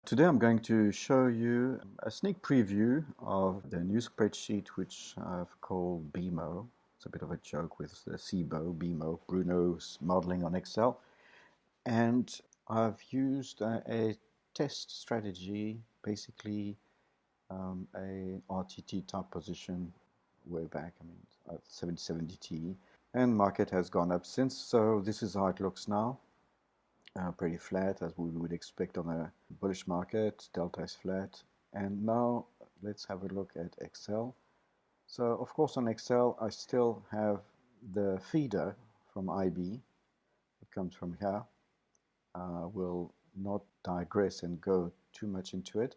Today I'm going to show you a sneak preview of the new spreadsheet which I've called BMO. It's a bit of a joke with the BMO, Bruno's modeling on Excel. And I've used a test strategy, basically a RTT type position way back, at 70T. And market has gone up since, so this is how it looks now. Pretty flat as we would expect on a bullish market. Delta is flat. And now let's have a look at Excel. So of course on Excel I still have the feeder from IB. It comes from here. Will not digress and go too much into it.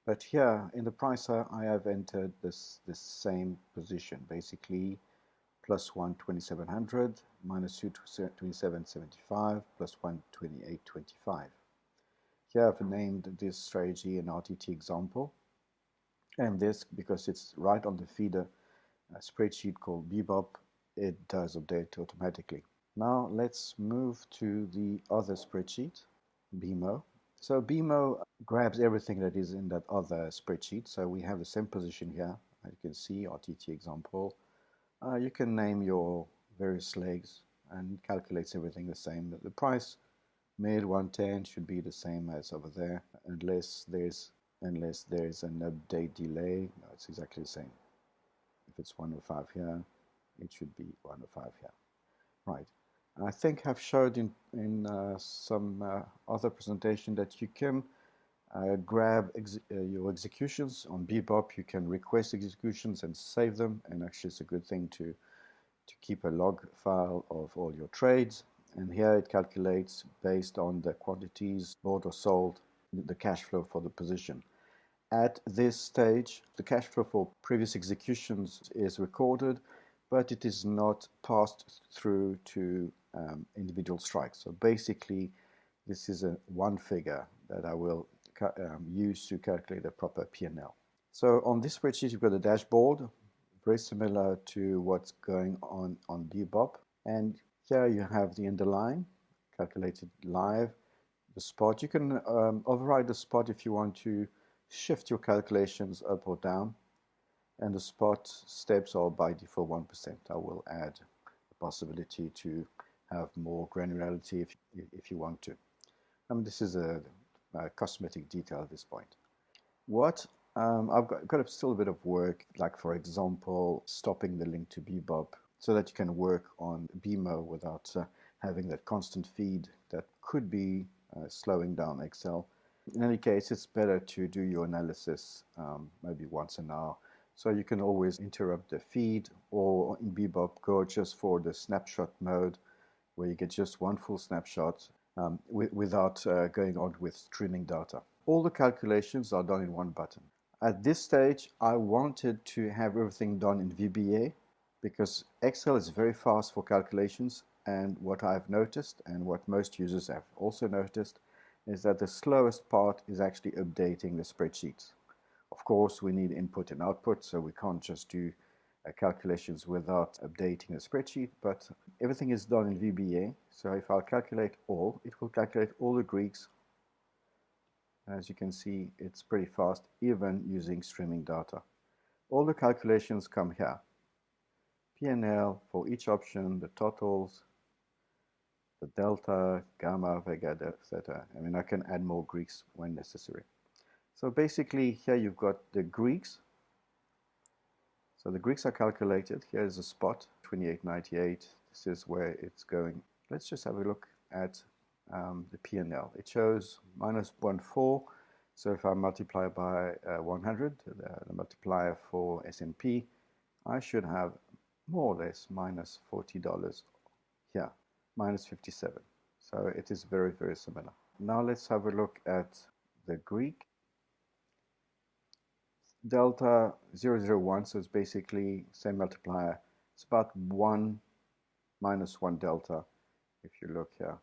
But here in the pricer I have entered this same position, basically plus 1 2700 minus 2 2775 plus 1 2825. Here I've named this strategy an RTT example, and this because it's right on the feeder spreadsheet called BIBOP, it does update automatically. Now let's move to the other spreadsheet, BMO. So BMO grabs everything that is in that other spreadsheet. So we have the same position here. As you can see, RTT example. You can name your various legs and calculates everything the same. The price mid 110 should be the same as over there, unless there's an update delay. No, it's exactly the same. If it's 105 here, it should be 105 here. Right. I think I've showed in some other presentation that you can grab your executions on BIBOP. You can request executions and save them, and actually it's a good thing to keep a log file of all your trades. And here it calculates based on the quantities bought or sold, the cash flow for the position. At this stage, the cash flow for previous executions is recorded, but it is not passed through to individual strikes. So basically, this is one figure that I will use to calculate a proper P&L. So on this spreadsheet, you've got a dashboard, very similar to what's going on BIBOP. And here you have the underlying, calculated live, the spot. You can override the spot if you want to shift your calculations up or down. And the spot steps are by default 1%. I will add the possibility to have more granularity if you want to. This is a cosmetic detail at this point. What I've got still a bit of work, like for example, stopping the link to BIBOP so that you can work on BMO without having that constant feed that could be slowing down Excel. In any case, it's better to do your analysis maybe once an hour. So you can always interrupt the feed, or in BIBOP go just for the snapshot mode where you get just one full snapshot without going on with streaming data. All the calculations are done in one button. At this stage, I wanted to have everything done in VBA because Excel is very fast for calculations, and what I've noticed and what most users have also noticed is that the slowest part is actually updating the spreadsheets. Of course, we need input and output, so we can't just do calculations without updating the spreadsheet, but everything is done in VBA. So if I calculate all, it will calculate all the Greeks. As you can see, it's pretty fast, even using streaming data. All the calculations come here. P&L for each option, the totals, the delta, gamma, vega, etc. I can add more Greeks when necessary. So basically, here you've got the Greeks. So the Greeks are calculated. Here's a spot, 28.98. This is where it's going. Let's just have a look at the P&L. It shows minus 1.4. So if I multiply by 100, the multiplier for S&P, I should have more or less minus $40 here, minus 57. So it is very, very similar. Now let's have a look at the Greek. Delta 001, so it's basically same multiplier. It's about 1 minus 1 delta. If you look here,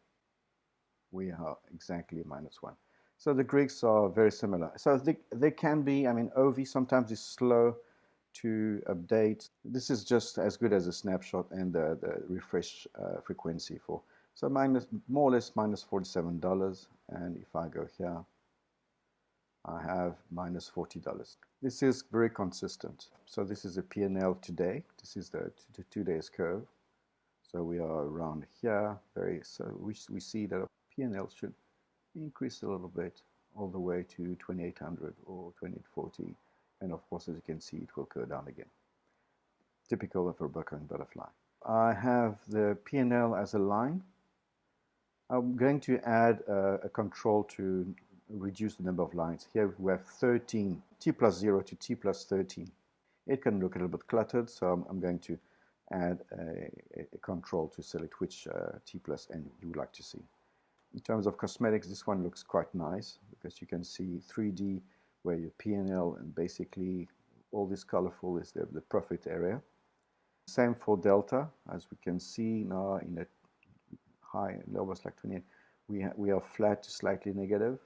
we are exactly minus 1. So the Greeks are very similar. So they can be, OV sometimes is slow to update. This is just as good as a snapshot and the refresh frequency for. So more or less minus $47. And if I go here, I have minus $40. This is very consistent. So this is a P&L today. This is the 2 days curve. So we are around here. So we see that P&L should increase a little bit all the way to 2800 or 2840. And of course, as you can see, it will go down again. Typical of a buck and butterfly. I have the P&L as a line. I'm going to add a control to reduce the number of lines. Here we have 13, t plus 0 to t plus 13. It can look a little bit cluttered, so I'm going to add a control to select which t plus n you would like to see. In terms of cosmetics, this one looks quite nice because you can see 3D where your P&L and basically all this colorful is the profit area. Same for delta, as we can see now in a high, almost like 28, we are flat to slightly negative.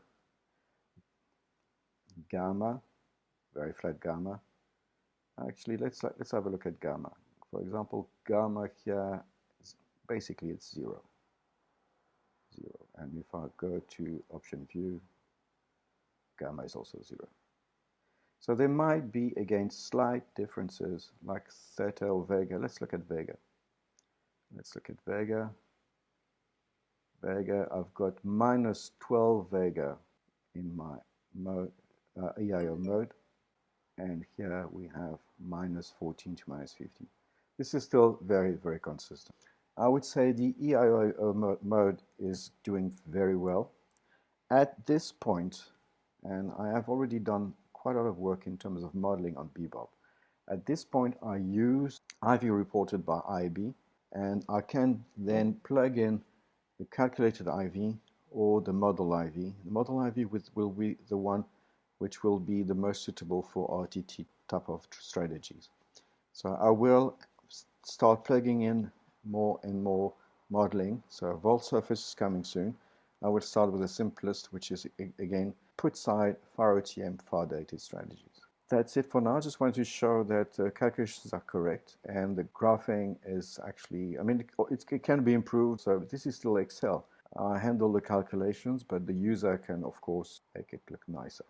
Gamma, very flat gamma. Actually, let's have a look at gamma. For example, gamma here is basically it's 0. And if I go to option view, gamma is also 0. So there might be, again, slight differences like theta or vega. Let's look at vega. Vega, I've got minus 12 vega in my mode, EIO mode. And here we have minus 14 to minus 15. This is still very, very consistent. I would say the EIO mode is doing very well. At this point, and I have already done quite a lot of work in terms of modeling on BIBOP. At this point, I use IV reported by IB, and I can then plug in the calculated IV or the model IV. The model IV will be the one which will be the most suitable for RTT type of strategies. So I will start plugging in more and more modeling. So volt surface is coming soon. I will start with the simplest, which is again put side far OTM far dated strategies. That's it for now. I just wanted to show that calculations are correct and the graphing is actually, I mean, it can be improved. So this is still Excel. I handle the calculations, but the user can, of course, make it look nicer.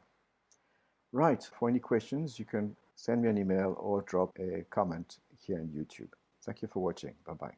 Right. For any questions, you can send me an email or drop a comment here on YouTube. Thank you for watching. Bye-bye.